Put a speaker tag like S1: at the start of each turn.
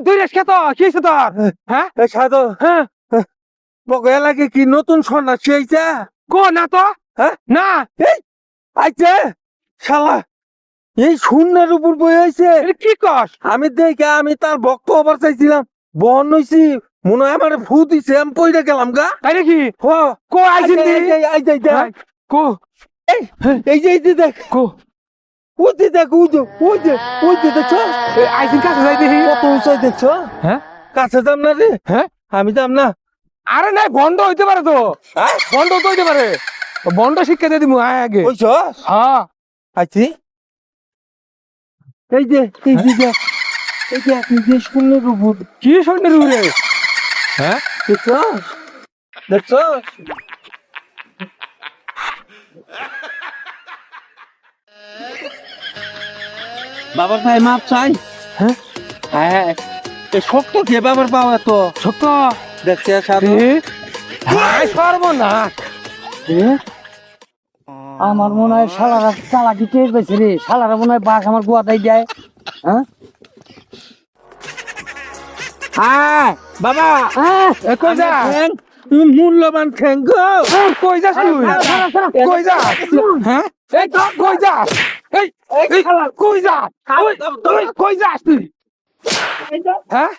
S1: দৈরাস খেত কি হয়েছে তোর? হ্যাঁ
S2: সাধু
S1: হ্যাঁ
S2: বগয়া লাগে কি নতুন সন্ন্যাসী আইছে
S1: কো না তো
S2: হ্যাঁ
S1: না
S2: এই আইছে শালা এই শূন্যের উপর বই আইছে
S1: এটা কি কস?
S2: আমি দেখে আমি তার ভক্ত হবার চাইছিলাম বহন হইছি মনে হয় আমার ভূত দিছে আমি পইরা গেলাম গা
S1: তাই নাকি?
S2: হ
S1: কো আইছিস নি?
S2: দেখ
S1: কো
S2: এই যে দেখ
S1: কো
S2: ওই যে দেখ ওই যে দেখছো
S1: আইছিস কাছে যাই দেখি।
S2: কত উঁচাই দেখছো
S1: হ্যাঁ
S2: কাছে যাম না রে
S1: হ্যাঁ
S2: আমি যাম না
S1: আরে নাই বন্ধ হইতে পারে তো,
S2: হ্যাঁ
S1: বন্ধ তো হইতে পারে, বন্ধ শিক্ষা দিয়ে দিমু আয় আগে।
S2: ওইছো
S1: হ্যাঁ
S2: আইছি এই যে দেখ এই যে শূন্যের উপর
S1: কি শুনতে রে? হ্যাঁ
S2: দেখছো দেখছো বাবার ভাই মাপ চাই
S1: হ্যাঁ
S2: হ্যাঁ এ শক্ত কে বাবার পাওয়া তো
S1: সত্য
S2: দেখছে সাধু
S1: হাই সর্বনাশ।
S3: আমার মনে হয় শালারা চালাকি টের পেয়েছে রে, শালারা মনে হয় বাঘ আমার গোয়াটাই যায়। হ্যাঁ
S2: হ্যাঁ বাবা
S1: এ কই যা?
S2: ঠ্যাং, মূল্যবান ঠ্যাং গো
S1: কই যাস তুই? কই যাস? হ্যাঁ এই তো কই যাস? এই এই কই যাস? কই যাস তুই? হ্যাঁ